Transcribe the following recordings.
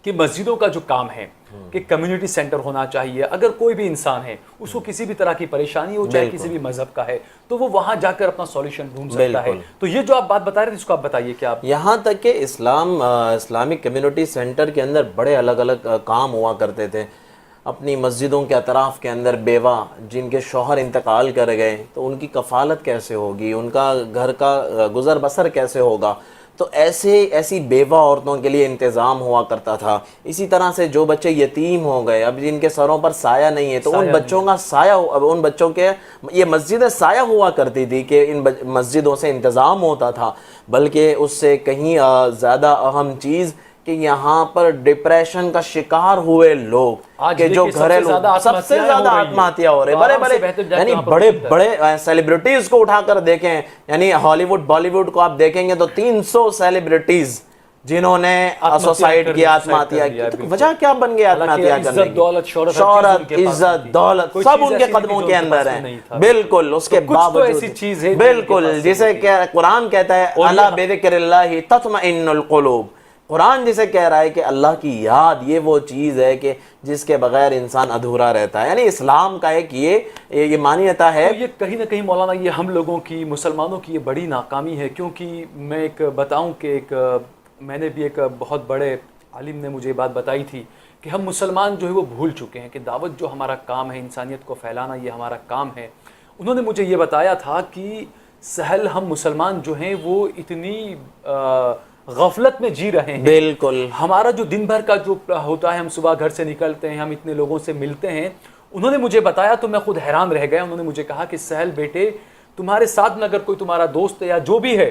کہ مسجدوں کا جو کام ہے کہ کمیونٹی سینٹر ہونا چاہیے. اگر کوئی بھی انسان ہے اس کو کسی بھی طرح کی پریشانی ہو چاہے کسی بھی مذہب کا ہے تو وہ وہاں جا کر اپنا سولوشن ڈھونڈ سکتا ہے. تو یہ جو آپ بات بتا رہے تھے اس کو آپ بتائیے کہ آپ یہاں تک کہ اسلامک کمیونٹی سینٹر کے اندر بڑے الگ الگ کام ہوا کرتے تھے. اپنی مسجدوں کے اطراف کے اندر بیوہ جن کے شوہر انتقال کر گئے تو ان کی کفالت کیسے ہوگی, ان کا گھر کا گزر بسر کیسے ہوگا, تو ایسی بیوہ عورتوں کے لیے انتظام ہوا کرتا تھا. اسی طرح سے جو بچے یتیم ہو گئے, اب جن کے سروں پر سایہ نہیں ہے تو ان بچوں کا سایہ, اب ان بچوں کے یہ مسجد سایہ ہوا کرتی تھی کہ ان مسجدوں سے انتظام ہوتا تھا. بلکہ اس سے کہیں زیادہ اہم چیز کہ یہاں پر ڈپریشن کا شکار ہوئے لوگ کہ جو گھریلو سب سے زیادہ آتمہتیا ہو رہے بڑے یعنی بڑے بڑے سیلیبریٹیز کو اٹھا کر دیکھیں, یعنی ہالی ووڈ بالی ووڈ کو آپ دیکھیں گے تو 300 سیلیبریٹیز جنہوں نے سوسائڈ کی, آتمہتیا کی. تو وجہ کیا بن گئی آتمہتیا کرنے کی؟ شہرت, عزت, دولت سب ان کے قدموں کے اندر ہیں. بالکل اس کے باوجود بالکل جسے قرآن کہتا ہے الا بذکر اللہ تطمئن القلوب, قرآن جسے کہہ رہا ہے کہ اللہ کی یاد یہ وہ چیز ہے کہ جس کے بغیر انسان ادھورا رہتا ہے. یعنی اسلام کا ایک یہ مانیتا ہے. یہ کہیں نہ کہیں مولانا یہ ہم لوگوں کی, مسلمانوں کی یہ بڑی ناکامی ہے. کیونکہ میں ایک بتاؤں کہ میں نے بھی ایک بہت بڑے عالم نے مجھے بات بتائی تھی کہ ہم مسلمان جو ہے وہ بھول چکے ہیں کہ دعوت جو ہمارا کام ہے, انسانیت کو پھیلانا یہ ہمارا کام ہے. انہوں نے مجھے یہ بتایا تھا کہ سہل ہم مسلمان جو ہیں وہ اتنی غفلت میں جی رہے ہیں. بالکل ہمارا جو دن بھر کا جو ہوتا ہے, ہم صبح گھر سے نکلتے ہیں, ہم اتنے لوگوں سے ملتے ہیں. انہوں نے مجھے بتایا تو میں خود حیران رہ گیا. انہوں نے مجھے کہا کہ سہل بیٹے تمہارے ساتھ میں اگر کوئی تمہارا دوست یا جو بھی ہے,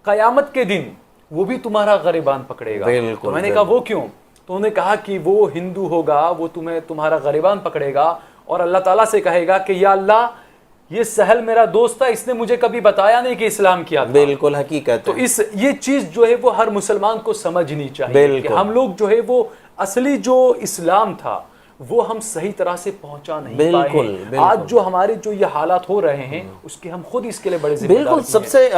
قیامت کے دن وہ بھی تمہارا غریبان پکڑے گا. تو میں نے کہا وہ کیوں؟ تو انہوں نے کہا کہ وہ ہندو ہوگا, وہ تمہارا غریبان پکڑے گا اور اللہ تعالیٰ سے کہے گا کہ یا اللہ یہ سہل میرا دوست تھا, اس نے مجھے کبھی بتایا نہیں کہ اسلام کیا تھا. بالکل حقیقت. تو یہ چیز جو ہے وہ ہر مسلمان کو سمجھنی چاہیے کہ ہم لوگ جو ہے وہ اصلی جو اسلام تھا وہ ہم صحیح طرح سے پہنچا نہیں پائے. آج جو ہمارے جو یہ حالات ہو رہے ہیں اس کے ہم خود اس کے لیے بڑے ذمہ دار ہیں. بالکل سب سے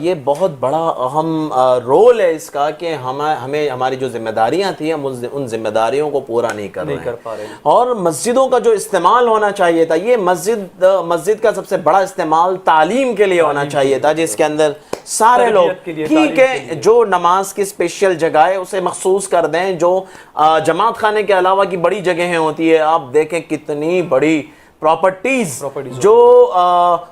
یہ بہت بڑا اہم رول ہے اس کا کہ ہمیں ہماری جو ذمہ داریاں تھیں ہم ان ذمہ داریوں کو پورا نہیں کر پا رہے. اور مسجدوں کا جو استعمال ہونا چاہیے تھا, یہ مسجد کا سب سے بڑا استعمال تعلیم کے لیے ہونا چاہیے تھا, جس کے اندر سارے لوگ ٹھیک ہے جو نماز کی اسپیشل جگہ ہے اسے مخصوص کر دیں, جو جماعت خانے کے علاوہ کی بڑی جگہیں ہوتی ہے. آپ دیکھیں کتنی بڑی پراپرٹیز جو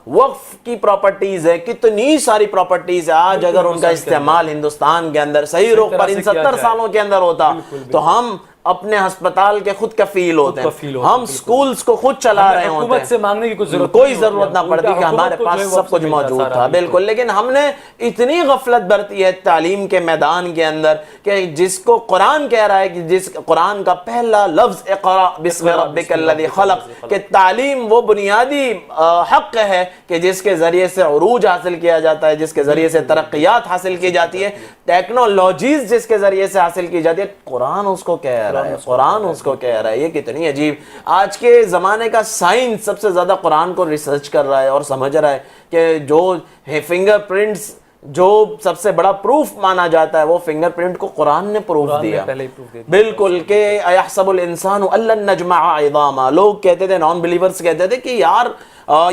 وقف کی پراپرٹیز ہے, کتنی ساری پراپرٹیز ہے. آج اگر ان کا استعمال ہندوستان کے اندر صحیح رخ پر ان 70 سالوں کے اندر ہوتا تو ہم اپنے ہسپتال کے خود کفیل ہوتے ہیں, ہم سکولز کو خود چلا رہے ہوتے ہیں, حکومت سے مانگنے کی کوئی ضرورت نہ پڑتی کہ ہمارے پاس سب کچھ موجود تھا. بالکل. لیکن ہم نے اتنی غفلت برتی ہے تعلیم کے میدان کے اندر کہ جس کو قرآن کہہ رہا ہے کہ جس قرآن کا پہلا لفظ اقرا بسم ربک الذی خلق, کہ تعلیم وہ بنیادی حق ہے کہ جس کے ذریعے سے عروج حاصل کیا جاتا ہے, جس کے ذریعے سے ترقیات حاصل کی جاتی ہے, ٹیکنالوجیز جس کے ذریعے سے حاصل کی جاتی ہے. قرآن اس کو کہہ قرآن اس کو کہہ رہا ہے. یہ کتنی عجیب. آج کے زمانے کا سائنس سب سے زیادہ قرآن کو ریسرچ کر رہا ہے اور سمجھ رہا ہے کہ جو فنگر پرنٹس جو سب سے بڑا پروف مانا جاتا ہے وہ فنگر پرنٹ کو قرآن نے پروف دیا. بالکل کہ ایحسب الانسان ان لن نجمع عظاما. لوگ کہتے تھے, نان بلیورز کہتے تھے کہ یار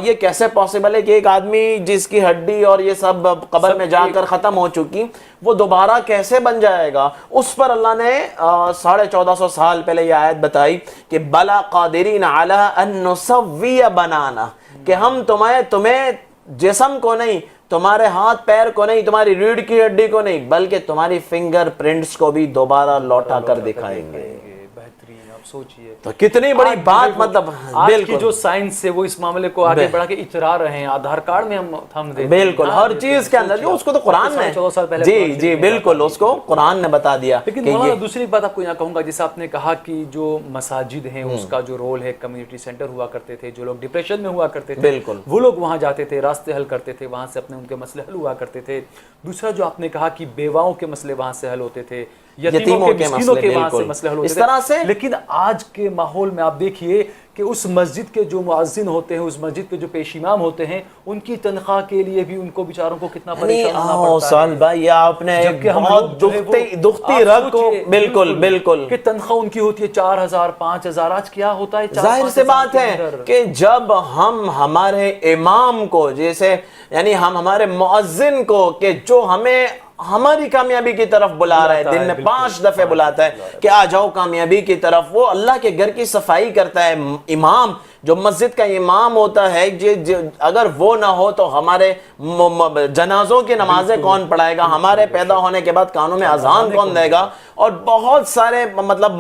یہ کیسے پاسبل ہے کہ ایک آدمی جس کی ہڈی اور یہ سب قبر میں جا کر ختم ہو چکی وہ دوبارہ کیسے بن جائے گا. اس پر اللہ نے 1450 سال پہلے یہ آیت بتائی کہ بلا قادرین علی ان نسوی بنانا, کہ ہم تمہیں جسم کو نہیں, تمہارے ہاتھ پیر کو نہیں, تمہاری ریڑھ کی ہڈی کو نہیں, بلکہ تمہاری فنگر پرنٹس کو بھی دوبارہ لوٹا کر دکھائیں گے. سوچئے تو کتنی بڑی بات. مطلب آج کی جو سائنس ہے وہ اس معاملے کو آگے بڑھا کے اترا رہے ہیں. آدھار کارڈ میں ہم دے بالکل ہر چیز کے اندر جو اس کو تو قرآن نے جی بالکل اس کو قرآن نے بتا دیا. لیکن مولانا دوسری بات آپ کو یہاں کہوں گا, جیسے آپ نے کہا کہ جو مساجد ہیں اس کا جو رول ہے, کمیونٹی سینٹر ہوا کرتے تھے, جو لوگ ڈپریشن میں ہوا کرتے تھے بالکل وہ لوگ وہاں جاتے تھے, راستے حل کرتے تھے, وہاں سے اپنے ان کے مسئلے حل ہوا کرتے تھے. دوسرا جو آپ نے کہا کہ بیواؤں کے مسئلے وہاں سے حل ہوتے تھے, یتیموں کے مسکینوں کے وہاں سے مسئلے حل ہوتے تھے. لیکن آج کے ماحول میں آپ دیکھیے کہ کہ اس مسجد کے جو مؤذن ہوتے ہیں، اس مسجد کے جو پیش امام ہوتے ہیں، ان کی تنخواہ کے لیے بھی ان کو بیچاروں کو کتنا پریشان ہونا پڑتا ہے۔ سال بھائی آپ نے بہت دکھتی رگ کو بالکل بالکل کہ تنخواہ ان کی ہوتی ہے 4,000 5,000، آج کیا ہوتا ہے؟ ظاہر سے بات ہے کہ جب ہم ہمارے امام کو، جیسے یعنی ہم ہمارے مؤذن کو کہ جو ہمیں ہماری کامیابی کی طرف بلا رہا ہے، دن میں 5 دفعے بلاتا ہے کہ آ جاؤ کامیابی کی طرف، وہ اللہ کے گھر کی صفائی کرتا ہے، امام جو مسجد کا امام ہوتا ہے، اگر وہ نہ ہو تو ہمارے جنازوں کی نمازیں کون پڑھائے گا؟ ہمارے پیدا ہونے کے بعد کانوں میں اذان کون دے گا؟ اور بہت سارے مطلب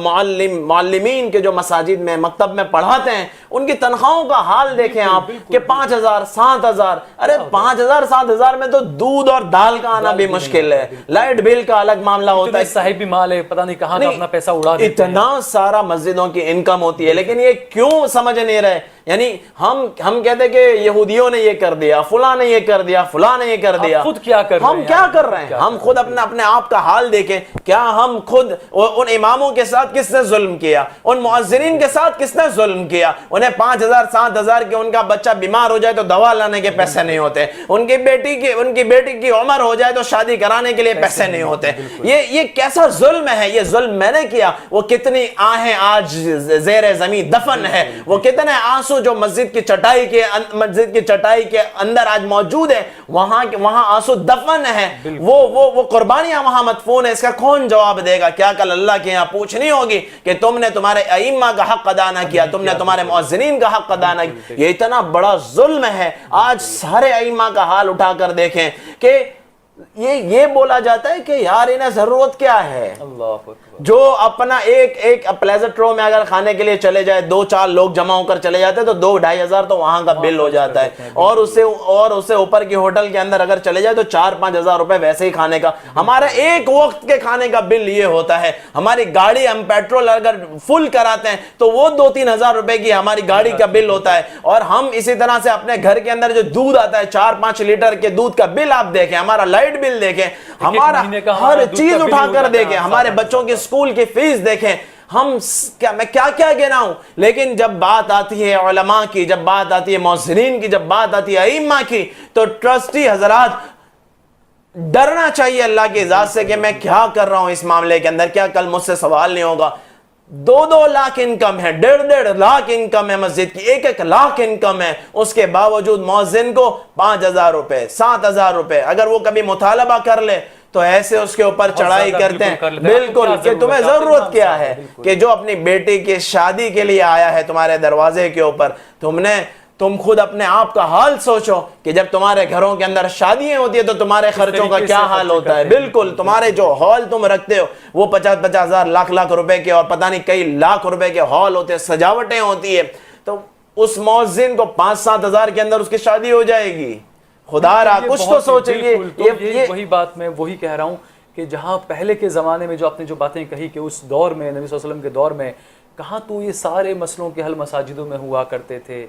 معلمین کے جو مساجد میں مکتب میں پڑھاتے ہیں، ان کی تنخواہوں کا حال دیکھیں آپ کہ 5,000 7,000، ارے 5,000 7,000 میں تو دودھ اور دال کا آنا بھی مشکل ہے، لائٹ بل کا الگ معاملہ ہوتا ہے، صاحب بھی مال ہے، پتہ نہیں کہاں کا اپنا پیسہ اڑا دیتے ہیں، اتنا سارا مسجدوں کی انکم ہوتی ہے، لیکن یہ کیوں سمجھ نہیں رہے؟ یعنی ہم کہتے ہیں کہ یہودیوں نے یہ کر دیا، فلاں نے یہ کر دیا، فلاں نے یہ کر دیا، خود کیا کر رہے ہیں؟ ہم کیا کر رہے ہیں؟ ہم خود اپنے آپ کا حال دیکھیں، کیا ہم خود ان اماموں کے ساتھ کس نے ظلم کیا؟ ان مؤذنین کے ساتھ کس نے ظلم کیا؟ انہیں 5,000 7,000 کے ان کا بچہ بیمار ہو جائے تو دوا لانے کے پیسے نہیں ہوتے، ان کی بیٹی کی عمر ہو جائے تو شادی کرانے کے لیے پیسے نہیں ہوتے، یہ کیسا ظلم ہے؟ یہ ظلم میں نے کیا؟ وہ کتنی آہیں آج زیر زمین دفن ہے، وہ کتنے آنسو جو مسجد کی چٹائی کے اندر آج موجود ہے، وہاں آنسو دفن ہے، وہ قربانیاں وہاں مدفون ہے، اس کا کون جواب دے گا؟ کیا کل اللہ کے یہاں پوچھنی ہوگی کہ تم نے تمہارے ائمہ کا حق ادا نہ کیا، تم نے تمہارے مؤذنین کا حق ادا نہ کیا؟ یہ اتنا بڑا ظلم ہے۔ آج سارے ائمہ کا حال اٹھا کر دیکھیں کہ یہ بولا جاتا ہے کہ یار انہیں ضرورت کیا ہے؟ اللہ اکبر۔ جو اپنا ایک پلیزٹرو میں اگر کھانے کے لیے چلے جائے، 2-4 لوگ جمع ہو کر چلے جاتے تو 2-2.5 ہزار تو وہاں کا بل ہو جاتا ہے، اور اس سے اوپر کی ہوٹل کے اندر اگر چلے جائے تو 4-5 ہزار روپے ویسے ہی کھانے کا۔ ہمارا ایک وقت کے کھانے کا بل یہ ہوتا ہے، ہماری گاڑی ہم پیٹرول اگر فل کراتے ہیں تو وہ 2-3 ہزار روپے کی ہماری گاڑی کا بل ہوتا ہے، اور ہم اسی طرح سے اپنے گھر کے اندر جو دودھ آتا ہے 4-5 لیٹر کے دودھ کا بل آپ دیکھیں، ہمارا لائٹ بل دیکھیں، ہمارا ہر چیز اٹھا کر دیکھیں، ہمارے بچوں کی اسکول کی فیس دیکھیں، میں کیا گناؤں؟ لیکن جب بات آتی ہے علماء کی، جب بات آتی ہے مؤذنین کی، جب بات آتی ہے ائمہ کی، تو ٹرسٹی حضرات ڈرنا چاہیے اللہ کی ذات سے کہ میں کیا کر رہا ہوں اس معاملے کے اندر، کیا کل مجھ سے سوال نہیں ہوگا؟ 2-2 لاکھ انکم ہے، 1.5 لاکھ انکم ہے مسجد کی، 1 لاکھ انکم ہے، اس کے باوجود مؤذن کو 5,000 روپے 7,000 روپے، اگر وہ کبھی مطالبہ کر لے تو ایسے اس کے اوپر چڑھائی کرتے ہیں، بالکل کہ تمہیں ضرورت کیا ہے؟ کہ جو اپنی بیٹی کی شادی کے لیے آیا ہے تمہارے دروازے کے اوپر، تم خود اپنے آپ کا حال سوچو کہ جب تمہارے گھروں کے اندر شادیاں ہوتی ہیں تو تمہارے خرچوں کا کیا حال ہوتا ہے؟ بالکل تمہارے جو ہال تم رکھتے ہو وہ 50-50 ہزار لاکھ روپے کے، اور پتہ نہیں کئی لاکھ روپے کے ہال ہوتے ہیں، سجاوٹیں ہوتی ہیں، تو اس مؤذن کو 5-7 ہزار کے اندر اس کی شادی ہو جائے گی؟ خدا را کچھ تو سوچیں۔ وہی بات میں وہی کہہ رہا ہوں کہ جہاں پہلے کے زمانے میں جو آپ نے جو باتیں کہی کہ اس دور میں نبی صلی اللہ علیہ وسلم کے دور میں کہاں تو یہ سارے مسئلوں کے حل مساجدوں میں ہوا کرتے تھے۔